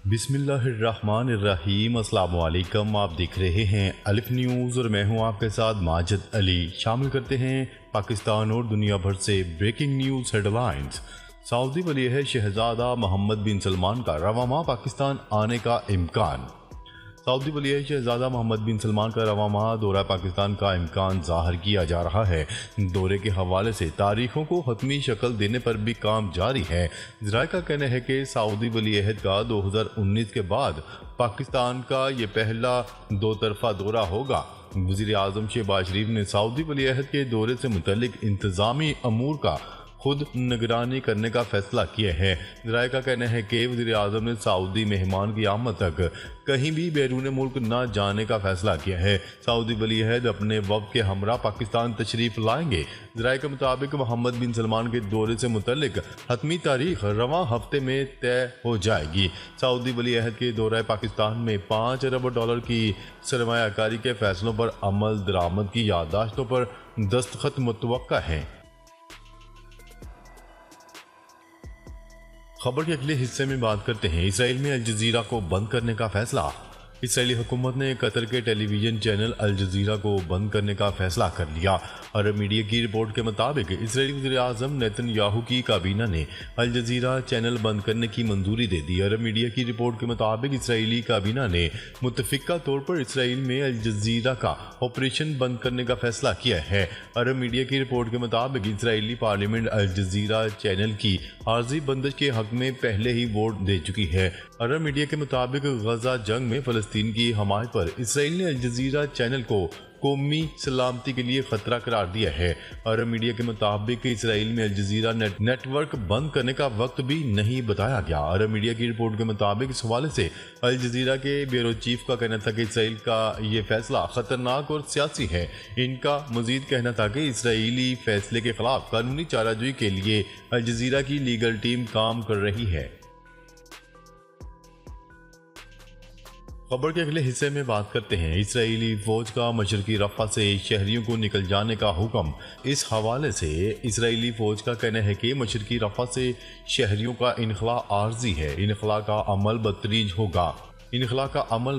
बिस्मिल्लाहिर्रहमानिर्रहीम। अस्सलाम वालेकुम। आप देख रहे हैं अलिफ न्यूज़ और मैं हूं आपके साथ माजिद अली। शामिल करते हैं पाकिस्तान और दुनिया भर से ब्रेकिंग न्यूज़ हेडलाइंस। सऊदी वली अहद शहजादा मोहम्मद बिन सलमान का रवां माह पाकिस्तान आने का इम्कान। सऊदी वली अहद शहजादा मोहम्मद बिन सलमान का रवां माह दौरा पाकिस्तान का इम्कान जाहिर किया जा रहा है। दौरे के हवाले से तारीखों को हतमी शक्ल देने पर भी काम जारी है। ज़राए का कहना है कि सऊदी वली अहद का 2019 के बाद पाकिस्तान का ये पहला दो तरफा दौरा होगा। वज़ीर आज़म शहबाज शरीफ ने सऊदी वली अहद के दौरे से मुतल्लिक इंतज़ामी अमूर का खुद निगरानी करने का फैसला किया है। ज़राए का कहना है कि वज़ीर आज़म ने सऊदी मेहमान की आमद तक कहीं भी बैरून मुल्क न जाने का फैसला किया है। सऊदी वली अहद अपने वफ़द के हमरा पाकिस्तान तशरीफ़ लाएंगे। ज़राए के मुताबिक मोहम्मद बिन सलमान के दौरे से मुतल्लिक हतमी तारीख रवां हफ्ते में तय हो जाएगी। सऊदी वली अहद के दौरा पाकिस्तान में $5 अरब की सरमायाकारी के फैसलों पर अमल दरामद की याददाश्तों पर दस्तखत मुतवक्का हैं। खबर के अगले हिस्से में बात करते हैं इसराइल में अल जज़ीरा को बंद करने का फैसला। इसराइली हुकूमत ने कतर के टेलीविजन चैनल अल जज़ीरा को बंद करने का फैसला कर लिया। अरब मीडिया की रिपोर्ट के मुताबिक इसराइली वज़ीर आज़म नेतन्याहू की काबीना ने अल जज़ीरा चैनल बंद करने की मंजूरी दे दी। अरब मीडिया की रिपोर्ट के मुताबिक इसराइली काबीना ने मुत्तफ़िका तौर पर इसराइल में अल जज़ीरा का ऑपरेशन बंद करने का फैसला किया है। अरब मीडिया की रिपोर्ट के मुताबिक इसराइली पार्लियामेंट अल जज़ीरा चैनल की आर्जी बंदिश के हक में पहले ही वोट दे चुकी है। अरब मीडिया के मुताबिक गजा जंग में फ़लस्तीन की हमायत पर इसराइल ने अल जज़ीरा चैनल को कौमी सलामती के लिए खतरा करार दिया है। अरब मीडिया के मुताबिक इसराइल में अल जज़ीरा नेटवर्क बंद करने का वक्त भी नहीं बताया गया। अरब मीडिया की रिपोर्ट के मुताबिक इस हवाले से अल जज़ीरा के ब्यूरो चीफ का कहना था कि इसराइल का ये फैसला खतरनाक और सियासी है। इनका मजीद कहना था कि इसराइली फैसले के खिलाफ कानूनी चाराजोई के लिए अल जज़ीरा की लीगल टीम काम कर रही है। खबर के अगले हिस्से में बात करते हैं इसराइली फौज का मशरकी रफ़ा से शहरियों को निकल जाने का हुक्म। इस हवाले से इसराइली फौज का कहना है कि मशरकी रफ़ा से शहरियों का इनखला आर्जी है। इनखला का अमल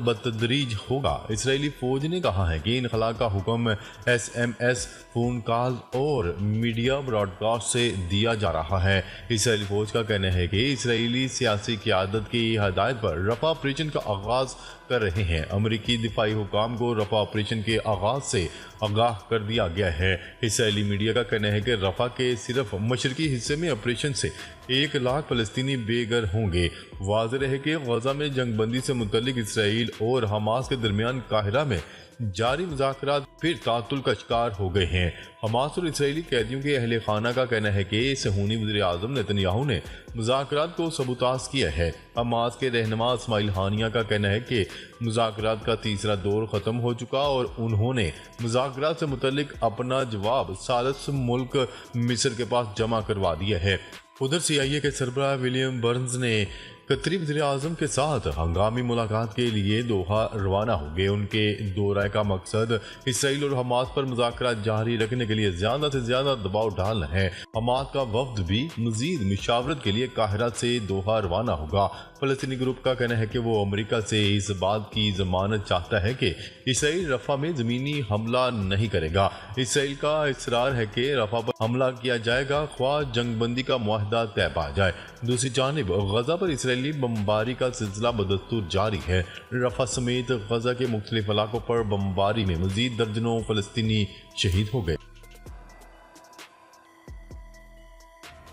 बतदरीज होगा। इसराइली फौज ने कहा है कि इनखला का हुक्म SMS, फ़ोन कॉल और मीडिया ब्रॉडकास्ट से दिया जा रहा है। इसराइली फौज का कहना है कि इसराइली सियासी क़यादत की हदायत पर रफ़ा ऑपरेशन का आगाज़ कर रहे हैं। अमरीकी दिफाई हुकाम को रफ़ा ऑपरेशन के आगाज़ से आगाह कर दिया गया है। इसराइली मीडिया का कहना है कि रफ़ा के सिर्फ मशरकी हिस्से में ऑपरेशन से 1 लाख फ़लस्तीनी बेघर होंगे। वाज़ेह है कि गजा में जंगबंदी से मुतल्लिक इसराइल और हमास के दरमियान काहिरा में जारी मुज़ाकरात फिर तातुल का शिकार हो गए हैं। हमास और इसराइली कैदियों के अहले खाना का कहना है कि सहूनी वज़ीर आज़म नेतन्याहू ने मुज़ाकरात को सबूताज किया है। हमास के रहनुमा इस्माइल हानिया का कहना है कि मुज़ाकरात का तीसरा दौर ख़त्म हो चुका और उन्होंने मुज़ाकरात से मुतल्लिक अपना जवाब सालिस मुल्क मिस्र के पास जमा करवा दिया है। उधर CIA के सरबराह विलियम बर्न्स ने कतरी वज़ीर आज़म के साथ हंगामी मुलाकात के लिए दोहा रवाना हो गए। उनके दौरे का मकसद इसराइल और हमास पर मुज़ाकरात जारी रखने के लिए ज़्यादा से ज़्यादा दबाव डालना है। हमास का वफ़द भी मज़ीद मुशावरत के लिए काहिरा से दोहा रवाना होगा। फ़लस्तीनी ग्रुप का कहना है कि वो अमेरिका से इस बात की ज़मानत चाहता है कि इसराइल रफ़ा में ज़मीनी हमला नहीं करेगा। इसराइल का इसरार है कि रफ़ा पर हमला किया जाएगा ख्वाह जंगबंदी का मुआहदा तय पा जाए। दूसरी जानिब गजा पर इसराइली बमबारी का सिलसिला बदस्तूर जारी है। रफ़ा समेत गजा के मुख्तलिफ इलाकों पर बमबारी में मज़ीद दर्जनों फ़लस्तीनी शहीद हो गए।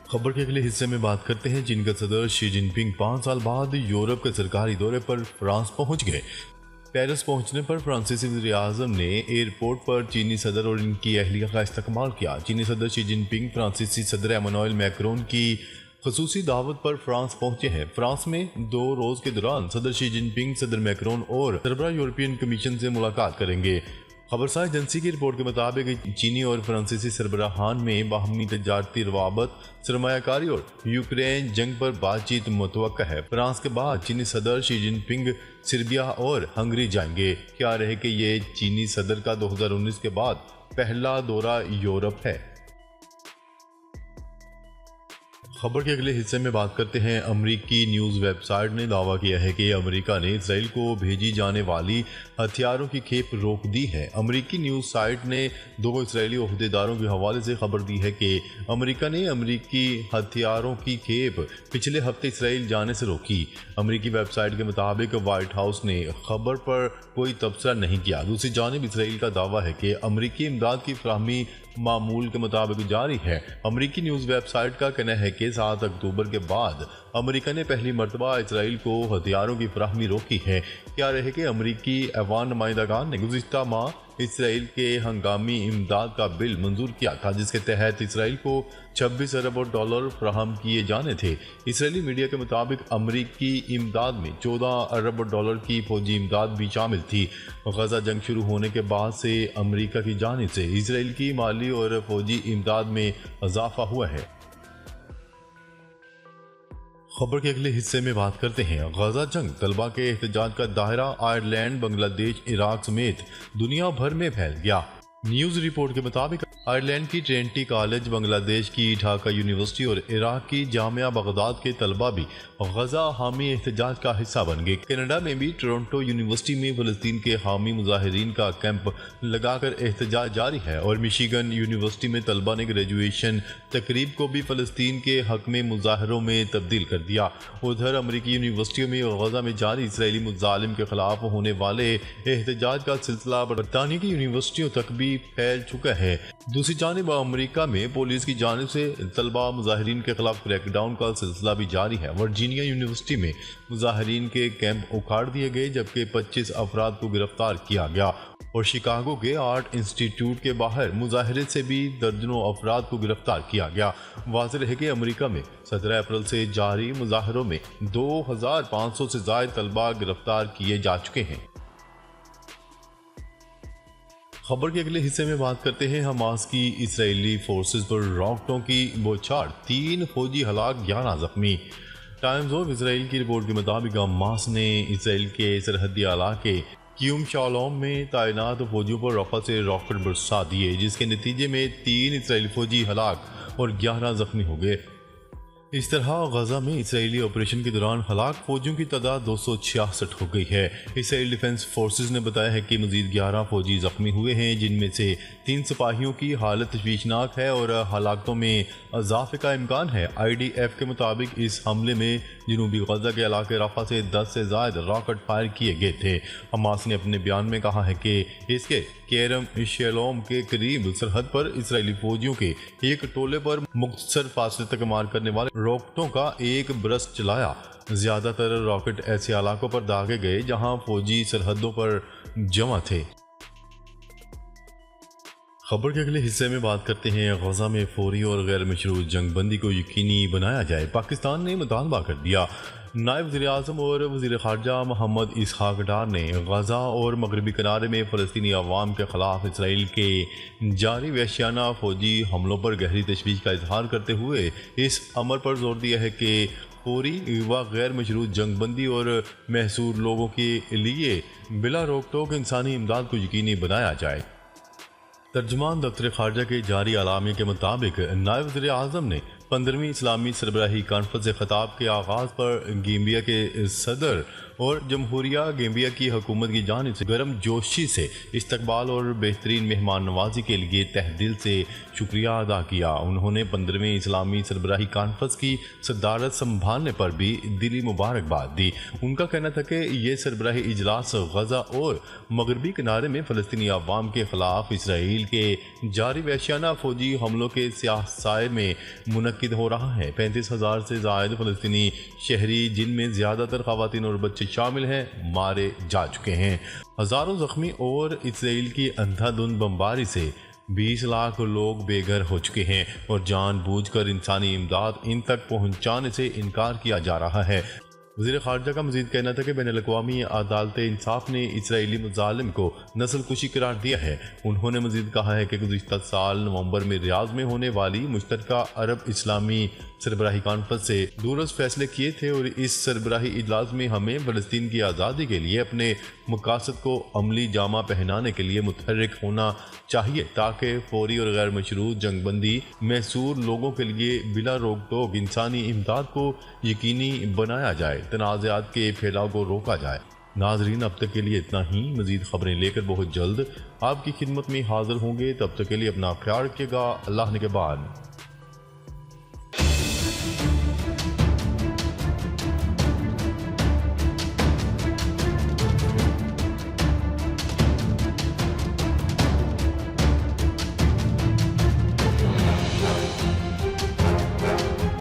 खबर के अगले हिस्से में बात करते हैं चीन के सदर शी जिनपिंग 5 साल बाद यूरोप के सरकारी दौरे पर फ्रांस पहुंच गए। पेरिस पहुंचने पर फ्रांसीसी वज़ीर आज़म ने एयरपोर्ट पर चीनी सदर और इनकी अहलिया का इस्तकबाल किया। चीनी सदर शी जिनपिंग फ्रांसीसी सदर एमानुएल मैक्रोन की ख़ुसूसी दावत पर फ्रांस पहुंचे हैं। फ्रांस में 2 रोज़ के दौरान सदर शी जिनपिंग सदर मैक्रोन और सरबराह यूरोपियन कमीशन से मुलाकात करेंगे। खबरसार एजेंसी की रिपोर्ट के मुताबिक चीनी और फ्रांसीसी सरबराहान में बाहमी तजारती रवाबत, सरमायाकारी और यूक्रेन जंग पर बातचीत मुतवक्का है। फ्रांस के बाद चीनी सदर शी जिनपिंग सर्बिया और हंगरी जाएंगे। क्या रहे कि ये चीनी सदर का 2019 के बाद पहला दौरा यूरोप है। खबर के अगले हिस्से में बात करते हैं। अमरीकी न्यूज़ वेबसाइट ने दावा किया है कि अमेरिका ने इसराइल को भेजी जाने वाली हथियारों की खेप रोक दी है। अमरीकी न्यूज़ साइट ने 2 इसराइली ओहदेदारों के हवाले से खबर दी है कि अमेरिका ने अमरीकी हथियारों की खेप पिछले हफ्ते इसराइल जाने से रोकी। अमरीकी वेबसाइट के मुताबिक व्हाइट हाउस ने खबर पर कोई तबसरा नहीं किया। दूसरी जानिब इसराइल का दावा है कि अमरीकी इमदाद की फराहमी मामूल के मुताबिक जारी है। अमरीकी न्यूज़ वेबसाइट का कहना है कि 7 अक्टूबर के बाद अमेरिका ने पहली मरतबा इसराइल को हथियारों की फराहमी रोकी है। क्या रहे कि अमरीकी ऐवान नुमाइंदगान ने गुज़िश्ता माह इसराइल के हंगामी इमदाद का बिल मंजूर किया था, जिसके तहत इसराइल को 26 अरब डॉलर फराहम किए जाने थे। इसराइली मीडिया के मुताबिक अमरीकी इमदाद में 14 अरब डॉलर की फौजी इमदाद भी शामिल थी। गजा जंग शुरू होने के बाद से अमरीका की जानिब से इसराइल की माली और फौजी इमदाद में इजाफा हुआ है। खबर के अगले हिस्से में बात करते हैं। गजा जंग तलबा के एहतजाज का दायरा आयरलैंड, बांग्लादेश, इराक समेत दुनिया भर में फैल गया। न्यूज़ रिपोर्ट के मुताबिक आयरलैंड की ट्रिनिटी कॉलेज, बांग्लादेश की ढाका यूनिवर्सिटी और इराक की जामिया बगदाद के तलबा भी गजा हामी एहतजाज का हिस्सा बन गए। कनाडा में भी टोरंटो यूनिवर्सिटी में फ़लस्तीन के हामी मुजाहिरीन का कैंप लगाकर एहतजाज जारी है और मिशिगन यूनिवर्सिटी में तलबा ने ग्रेजुएशन तकरीब को भी फ़लस्तीन के हक में मुजाहरों में तब्दील कर दिया। उधर अमरीकी यूनिवर्सिटियों में गजा में जारी इसराइली मुजालिम के खिलाफ होने वाले एहतजाज का सिलसिला बरतानिया की यूनिवर्सिटियों तक भी फैल चुका है। दूसरी जानिब अमेरिका में पुलिस की जानिब से तलबा मुजाहिरीन के खिलाफ क्रैकडाउन का सिलसिला भी जारी है। वर्जीनिया यूनिवर्सिटी में मुजाहिरीन के कैंप उखाड़ दिए गए, जबकि 25 अफराद को गिरफ्तार किया गया और शिकागो के आर्ट इंस्टीट्यूट के बाहर मुजाहरे से भी दर्जनों अफराद को गिरफ्तार किया गया। वाज़ेह है कि अमेरिका में 17 अप्रैल से जारी मुजाहरों में 2500 से ज़ायद तलबा गिरफ्तार किए जा चुके हैं। खबर के अगले हिस्से में बात करते हैं। हमास की इसराइली फोर्सेस पर रॉकेटों की बौछार, 3 फौजी हलाक, 11 जख्मी। टाइम्स ऑफ इसराइल की रिपोर्ट के मुताबिक हमास ने इसराइल के सरहदी इलाके क्यूम शालोम में तैनात फौजियों पर रफा से रॉकेट बरसा दिए, जिसके नतीजे में 3 इसराइली फौजी हलाक और 11 जख्मी हो गए। इस तरह गजा में इसराइली ऑपरेशन के दौरान हलाक फौजियों की तादाद 266 हो गई है। इसराइल डिफेंस फोर्सेस ने बताया है कि मजीद 11 फौजी जख्मी हुए हैं, जिनमें से 3 सिपाहियों की हालत तशवीशनाक है और हलाकतों में इजाफे का इम्कान है। IDF के मुताबिक इस हमले में जनूबी गजा के इलाके रफा से 10 से ज़ायद रॉकेट फायर किए गए थे। हमास ने अपने बयान में कहा है कि इसके केरम शेलोम के करीब सरहद पर इसराइली फौजियों के एक टोले पर मुख्तसर फासले तक मार करने वाले रॉकेटों का एक बरस चलाया। ज़्यादातर रॉकेट ऐसे इलाकों पर दागे गए जहां फौजी सरहदों पर जमा थे। खबर के अगले हिस्से में बात करते हैं। गजा में फौरी और गैर मशरूत जंगबंदी को यकीनी बनाया जाए, पाकिस्तान ने मुतालबा कर दिया। नायब वज़ीर-ए-आज़म और वज़ीर ख़ारजा मोहम्मद इसहाक़ डार ने गजा और मगरबी किनारे में फ़लस्तीनी अवाम के ख़िलाफ़ इसराइल के जारी वहशियाना फ़ौजी हमलों पर गहरी तशवीश का इजहार करते हुए इस अमर पर जोर दिया है कि फौरी व गैर मशरूत जंगबंदी और महसूर लोगों के लिए बिला रोक टोक इंसानी इमदाद को यकीनी बनाया जाए। तर्जुमान दफ्तर ख़ारजा के जारी अलामी के मुताबिक नायब वज़ीर-ए-आज़म ने 15वीं इस्लामी सरबराही कॉन्फ्रेंस खिताब के आगाज़ पर गैम्बिया के सदर और जमहूरिया गैम्बिया की हुकूमत की जानिब से गर्म जोशी से इस्तकबाल और बेहतरीन मेहमान नवाजी के लिए तहदिल से शुक्रिया अदा किया। उन्होंने 15वीं इस्लामी सरबराही कॉन्फ्रेंस की सदारत संभालने पर भी दिली मुबारकबाद दी। उनका कहना था कि ये सरबराही इजलास गजा और मगरबी किनारे में फ़लस्तीनी अवाम के ख़िलाफ़ इसराइल के जारी वहशियाना फ़ौजी हमलों के स्याह में मुनक्किद हो रहा है। 35,000 से ज़ायद फ़लस्तीनी शहरी, जिनमें ज़्यादातर ख़वातीन और बच्चे शामिल हैं, मारे जा चुके हैं। हज़ारों ज़ख्मी और इसराइल की अंधाधुंध बमबारी से 20 लाख लोग बेघर हो चुके हैं और जानबूझकर इंसानी इमदाद इन तक पहुँचाने से इनकार किया जा रहा है। वज़ीर ख़ारजा का मज़ीद कहना था कि बैनुल-अक़वामी अदालत इंसाफ ने इसराइली मुजालिम को नस्ल कुशी करार दिया है। उन्होंने मज़ीद कहा है कि गुज़िश्ता साल नवंबर में रियाद में होने वाली मुश्तरका अरब इस्लामी सरबराही कॉन्फ्रेंस से दूरस्त फैसले किए थे और इस सरबराही इजलास में हमें फ़लस्तीन की आज़ादी के लिए अपने मकासद को अमली जामा पहनाने के लिए मुतहर्रिक होना चाहिए ताकि फौरी और गैर मशरूत जंगबंदी मैसूर लोगों के लिए बिला रोक टोक इंसानी इमदाद को यकीनी बनाया जाए, तनाज़ात के फैलाव को रोका जाए। नाजरीन, अब तक के लिए इतना ही। मज़ीद ख़बरें लेकर बहुत जल्द आपकी खिदमत में हाजिर होंगे। तब तक के लिए अपना ख्याल रखिएगा। अल्लाह ने के बाद।